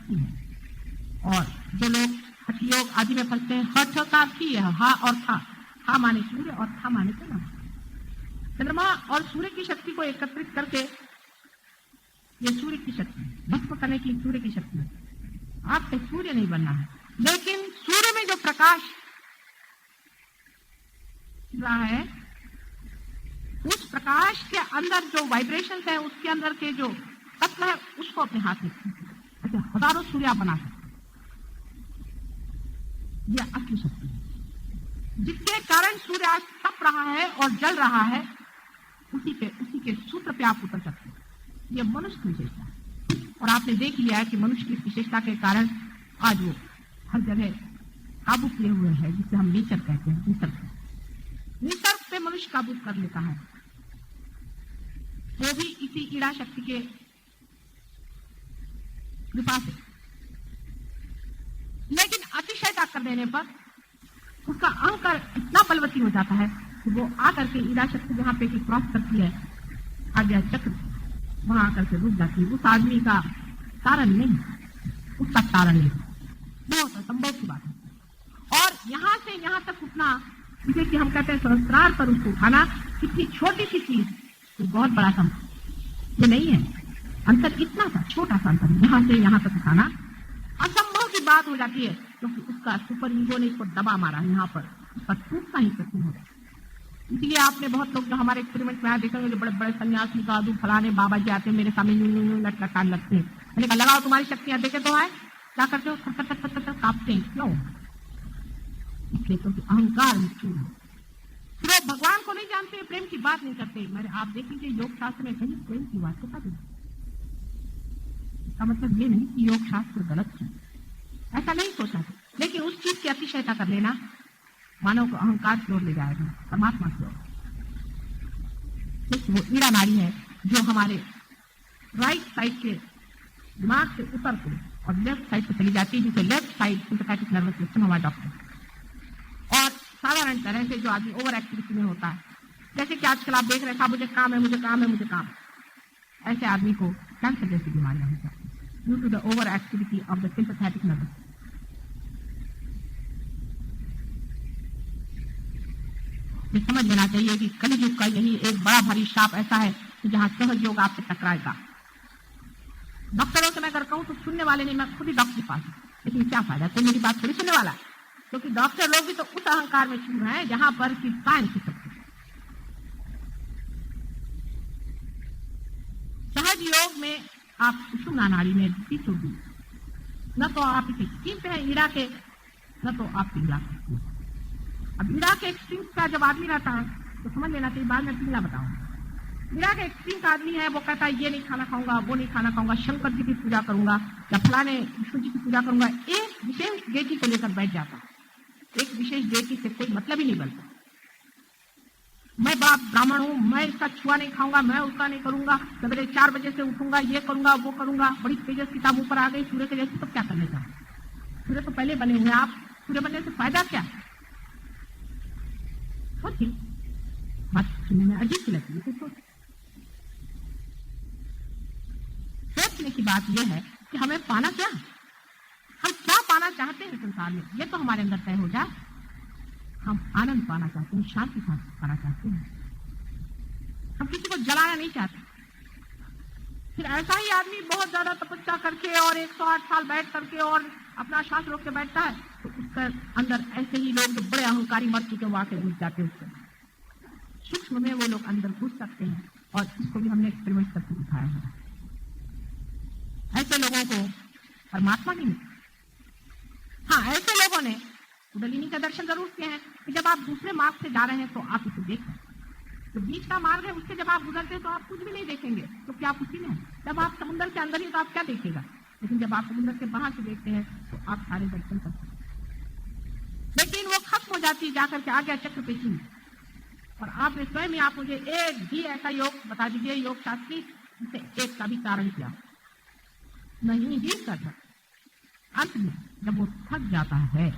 शक्ति है। और जो लोग हठ योग आदि में पढ़ते हैं, हठ का अर्थ ही है हा और था। हा माने सूर्य और था माने चंद्रमा और सूर्य की शक्ति को एकत्रित करके ये सूर्य की शक्ति भस्म करने की सूर्य की शक्ति है। आपको सूर्य नहीं बनना है, लेकिन सूर्य में जो प्रकाश रहा है उस प्रकाश के अंदर जो वाइब्रेशन है, उसके अंदर के जो तत्व है उसको अपने हाथ में ऐसे हजारों सूर्य बना सकते। यह असली शक्ति है जिसके कारण सूर्य आज तप रहा है और जल रहा है। उसी के सूत्र पे आप उतर सकते हैं। यह मनुष्य की विशेषता है और आपने देख लिया है कि मनुष्य की विशेषता के कारण आज वो हर जगह काबू किए हुए है, जिसे हम नेचर कहते हैं। निसर्ग पे मनुष्य काबू कर लेता है, वो भी इसी ईड़ा शक्ति के कृपा से। लेकिन अतिशयता कर देने पर उसका अहंकार इतना बलवती हो जाता है कि वो आकर के ईड़ा शक्ति जहां पे क्रॉस करती है आज्ञा चक्र, वहां आकर के रुक जाती है। उस आदमी का कारण नहीं, उसका कारण नहीं। बहुत असंभव की बात है। और यहां से यहां तक उठना, जिसे कि हम कहते हैं सहस्त्रार पर उसको उठाना, कितनी छोटी सी चीज, बहुत बड़ा संभव ये नहीं है। अंतर इतना सा छोटा सा अंतर, यहां से यहां तक उठाना असंभव की बात हो जाती है, क्योंकि उसका सुपर ईगो ने इसको दबा मारा। यहाँ पर उसका टूटना ही कठिन होगा। इसलिए आपने बहुत लोग जो हमारे एक्सपेरिमेंट में देखेंगे, जो बड़े बड़े सन्यासी साधु फलाने बाबा जी आते हैं, मेरे सामने यूं लटकान लगते हैं। मैंने कहा लगाओ तुम्हारी शक्तियां, देखे तो आए क्या करते हो, थर कांपते हैं। क्यों? इसलिए क्योंकि अहंकार मृत्यु है। लोग भगवान को नहीं जानते, प्रेम की बात नहीं करते। मेरे आप देखेंगे योग शास्त्र में कहीं प्रेम की बात होता नहीं। इसका मतलब ये नहीं कि योग शास्त्र गलत है, ऐसा नहीं सोचा। लेकिन उस चीज की अतिशयता कर लेना मानव को अहंकार की ओर ले जाएगा, परमात्मा की ओर। वो ईड़ा नाड़ी है जो हमारे राइट साइड के दिमाग से उतर के और लेफ्ट साइड पे चली जाती है, जिसे left side sympathetic nervous system हमारा डॉक्टर। और साधारण तरह से जो आदमी ओवर एक्टिविटी में होता है, जैसे कि आजकल आप देख रहे हैं, मुझे काम है, मुझे काम है, मुझे काम, ऐसे आदमी को कैंसर जैसी बीमारियां हो सकती है due to the over activity of the sympathetic nervous. समझ लेना चाहिए कि कलियुग का यही एक बड़ा भारी शाप ऐसा है कि जहां सहज योग आपसे टकराएगा। डॉक्टरों से मैं अगर कहूं तो सुनने वाले नहीं, मैं खुद ही डॉक्टर के पास, लेकिन क्या फायदा, तो मेरी बात थोड़ी सुनने वाला, क्योंकि डॉक्टर लोग भी तो उस अहंकार में छू रहे हैं जहां पर कि साइंस की शक्ति। सहज योग में आप सुषुम्ना नाड़ी में न तो आप इस एक्सट्रीम पे है ईड़ा के, न तो आप पिघला। अब ईड़ा के एक्सट्रीम का जब आदमी रहता है तो समझ लेना चाहिए, बाद में पिघला बताऊंगा। ईड़ा के एक्सट्रीम का आदमी है, वो कहता है ये नहीं खाना खाऊंगा, वो नहीं खाना खाऊंगा, शंकर जी की पूजा करूंगा या फलाने विष्णु जी की पूजा करूंगा। एक विशेष देवी को लेकर बैठ जाता है। एक विशेष देवी से कोई मतलब ही नहीं बनता। मैं बाप ब्राह्मण हूं, मैं इसका छुआ नहीं खाऊंगा, मैं उसका नहीं करूंगा, सवेरे 4 बजे से उठूंगा, ये करूंगा, वो करूंगा। बड़ी तेजस किताब ऊपर आ गई सूर्य के जैसे, तो क्या करने का? सूर्य तो पहले बने हुए, आप सूर्य बनने से फायदा क्या? सोचिए, बात सुनने में अजीब सी लगती है। सोचने की बात यह है कि हमें पाना क्या, हम क्या पाना चाहते हैं संसार में, ये तो हमारे अंदर तय हो जाए। हम आनंद पाना चाहते हैं, शांति पाना चाहते हैं, हम किसी को जलाना नहीं चाहते। फिर ऐसा ही आदमी बहुत ज्यादा तपस्या करके और 108 साल बैठ करके और अपना श्वास रोक के बैठता है, तो उसके अंदर ऐसे ही लोग जो बड़े अहंकारी मर चुके वहां से घुस जाते हैं। उसके सूक्ष्म में वो लोग अंदर घुस सकते हैं, और इसको भी हमने एक्सपेरिमेंट करके दिखाया है। ऐसे लोगों को परमात्मा की नहीं, हाँ ऐसे लोगों ने कुंडलिनी का दर्शन जरूर किए हैं कि जब आप दूसरे मार्ग से जा रहे हैं तो आप इसे देखें। तो बीच का मार्ग है, उससे जब आप गुजरते हैं तो आप कुछ भी नहीं देखेंगे, तो क्या आप उसी में हैं। जब आप समुद्र के अंदर ही तो आप क्या देखेगा, लेकिन जब आप समुद्र के बाहर से देखते हैं तो आप सारे दर्शन करते हैं। लेकिन वो खत्म हो जाती है जाकर के आज्ञा चक्र पे ही। और आपने स्वयं ही, आप मुझे एक भी ऐसा योग बता दीजिए योग शास्त्री जिसे एक का भी कारण किया नहीं ही कर सकता। अंत में जब वो थक जाता है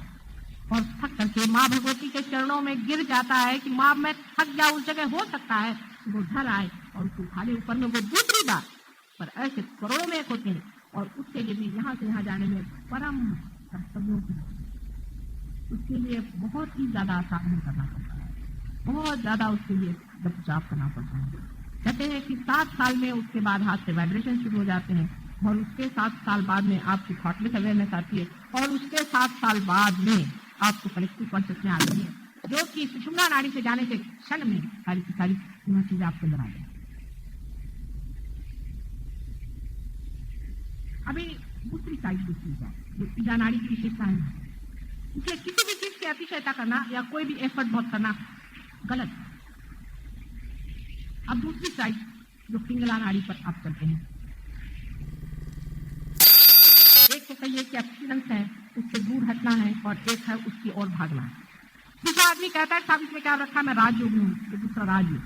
और थक करके माँ भगवती के चरणों में गिर जाता है कि माँ मैं थक गया, उस जगह हो सकता है वो ढल आए और उसको उठाने ऊपर में वो दूसरी बात। पर ऐसे करोड़ों में एक होते हैं और उसके लिए भी यहाँ से यहाँ जाने में परम कर्तव्यों की, उसके लिए बहुत ही ज्यादा आसान करना पड़ता है, बहुत ज्यादा उसके लिए जाप करना पड़ता है। कहते हैं कि 7 साल में उसके बाद हाथ से वाइब्रेशन शुरू हो जाते हैं और उसके 7 साल बाद में आपकी थॉटलेस अवेयरनेस आती है और उसके 7 साल बाद में आपको कलेक्टिव कॉन्शियसनेस आती है, जो कि सुषुम्ना नाड़ी से जाने के क्षण में सारी की सारी चीजें आपके अंदर आ जाए। अभी दूसरी साइड दूसरी है जो ईजा नाड़ी की विशेषता है, इसलिए किसी भी चीज की अतिशयता करना या कोई भी एफर्ट बहुत करना गलत। अब दूसरी साइड जो पिंगला नाड़ी पर आप चलते हैं, एक तो कहिए कि एब्स्टिनेंस है, उससे दूर हटना है, और एक है उसकी ओर भागना है। दूसरा आदमी कहता है साहब इसमें क्या रखा, मैं राजयोग हूँ, तो दूसरा राजयोग,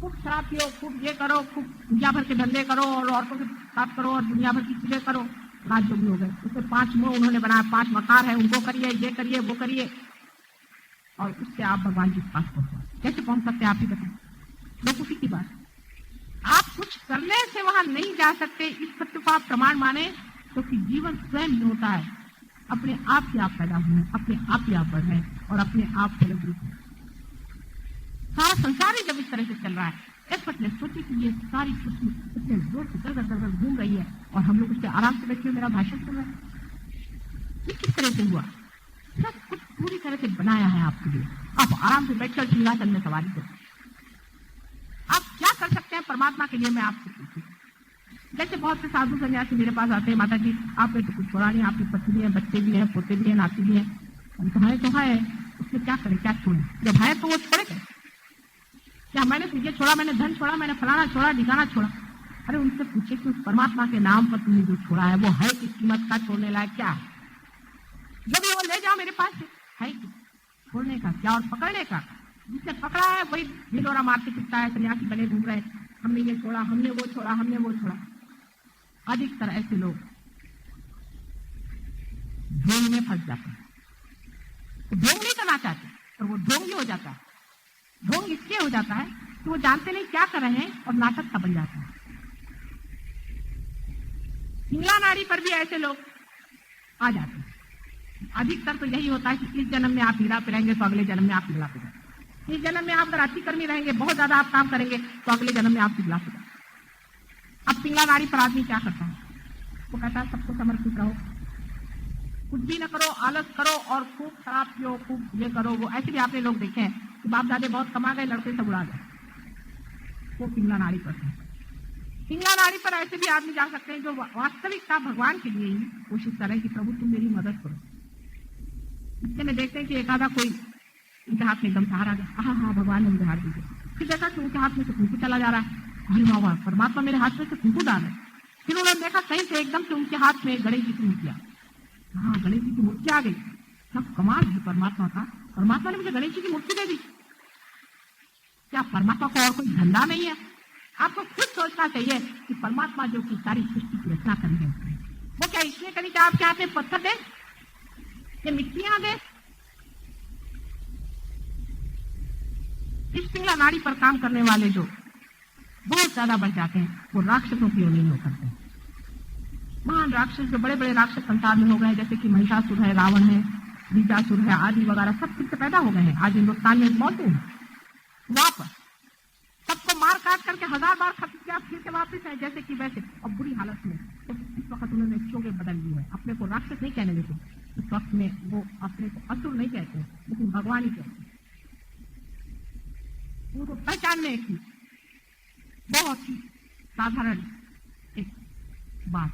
खूब शराब पियो, खूब ये करो, खूब दुनिया भर के धंधे करो और औरतों के साथ करो और दुनिया भर की चीजें करो, राजयोग हो गए। उससे 5 मुंह उन्होंने बनाया, 5 मकार है, उनको करिए, ये करिए, वो करिए, और उससे आप भगवान के पास पहुंचे। कैसे पहुंच सकते आप ही बताएं? बेवकूफी की बात। आप कुछ करने से वहां नहीं जा सकते, इस सत्य को आप प्रमाण माने, क्योंकि जीवन स्वयं ही होता है, अपने आप ही आप पैदा हुए, अपने आप ही आप बढ़ रहे हैं और अपने आप को लग रही। सारा संसार ही जब इस तरह से चल रहा है, एफर्टलेस, सोचिए कि ये सारी पृथ्वी इतने जोर से दर घूम रही है और हम लोग उससे आराम से बैठे मेरा भाषण सुन रहे हैं। ये किस तरह से हुआ? सब कुछ पूरी तरह से बनाया है आपके लिए, आप आराम से बैठकर सिंहासन में सवारी करें। आप क्या कर सकते हैं परमात्मा के लिए, मैं आपसे पूछूं। जैसे बहुत से साधु सन्यासी मेरे पास आते हैं, माता जी आपने तो कुछ छोड़ा नहीं, आपकी पत्नी है, बच्चे भी हैं, पोते भी हैं, नाती भी हैं, तो है उसमें क्या करें, क्या छोड़े? जब है तो वो छोड़े क्या? मैंने ये छोड़ा, मैंने धन छोड़ा, मैंने फलाना छोड़ा, ठिकाना छोड़ा। अरे उनसे पूछे कि उस परमात्मा के नाम पर तुमने जो छोड़ा है वो है किस कीमत का, छोड़ने लायक क्या है? जब वो ले जाओ मेरे पास है कि छोड़ने का क्या और पकड़ने का? जिसने पकड़ा है वही ढिलोरा मारते फिरता है, सन्यासी बने घूम रहे, हमने ये छोड़ा, हमने वो छोड़ा, हमने वो छोड़ा। अधिकतर ऐसे लोग ढोंग में फंस जाते हैं। तो ढोंग नहीं करना चाहते और वो ढोंग ही हो जाता है। ढोंग इसलिए हो जाता है कि वो जानते नहीं क्या कर रहे हैं और नाटक का बन जाता है। पिंगला नाड़ी पर भी ऐसे लोग आ जाते हैं। अधिकतर तो यही होता है कि इस जन्म में आप हीरा पे रहेंगे तो अगले जन्म में आप पिघला पे जाएंगे। इस जन्म में आप अगर अतिकर्मी रहेंगे, बहुत ज्यादा आप काम करेंगे तो अगले जन्म में आप पिघला पे जाएंगे। अब पिंगला नाड़ी पर आदमी क्या करता है? वो कहता है सबको समर्पित रहो, कुछ भी न करो, आलस करो और खूब शराब पियो, खूब ये करो वो। ऐसे भी आपने लोग देखे हैं कि बाप दादे बहुत कमा गए, लड़के सब उड़ा गए, वो पिंगला नाड़ी पर है। पिंगला नाड़ी पर ऐसे भी आदमी जा सकते हैं जो वास्तविकता भगवान के लिए ही कोशिश करें कि प्रभु तुम मेरी मदद करो। इससे में देखते हैं कि एक आधा कोई उनके हाथ में एकदम सहारा आ गया, हाँ हाँ भगवान ने मुझे हार दीजिए। फिर देखा कि उनके हाथ में से कुंकू चला जा रहा है, अरे वाह परमात्मा मेरे हाथ में से कुंकू डाल है। फिर उन्होंने देखा कहीं से एकदम से उनके हाथ में गणेश जी की मूर्तियां, हाँ गणेश जी की मूर्ति आ गई। सब कमाल है परमात्मा का, परमात्मा ने मुझे गणेश जी की मूर्ति दे दी। क्या परमात्मा को और कोई धंधा नहीं है? आपको खुद सोचना चाहिए कि परमात्मा जो की सारी सृष्टि की रचना करी है वो क्या इसलिए करी कि आपके हाथ में पत्थर दे या मिट्टियां दे? इस पिंगला नाड़ी पर काम करने वाले जो बहुत ज्यादा बढ़ जाते हैं वो राक्षसों की ओर नहीं हो सकते। महान राक्षस जो बड़े बड़े राक्षस संसार में हो गए, जैसे कि महिषासुर है, रावण है, बीजासुर है, आदि वगैरह सब फिर से पैदा हो गए हैं। आज हिंदुस्तान में मौजूद है, वहां पर सबको मार काट करके 1000 बार खत्म किया, फिर से वापस है जैसे कि वैसे, और बुरी हालत में। तो इस वक्त उन्होंने चोगे बदल लिए है, अपने को राक्षस नहीं कहने देते इस वक्त में, वो अपने को असुर नहीं कहते लेकिन भगवान ही कहते हैं। उनको पहचानने की बहुत ही साधारण एक बात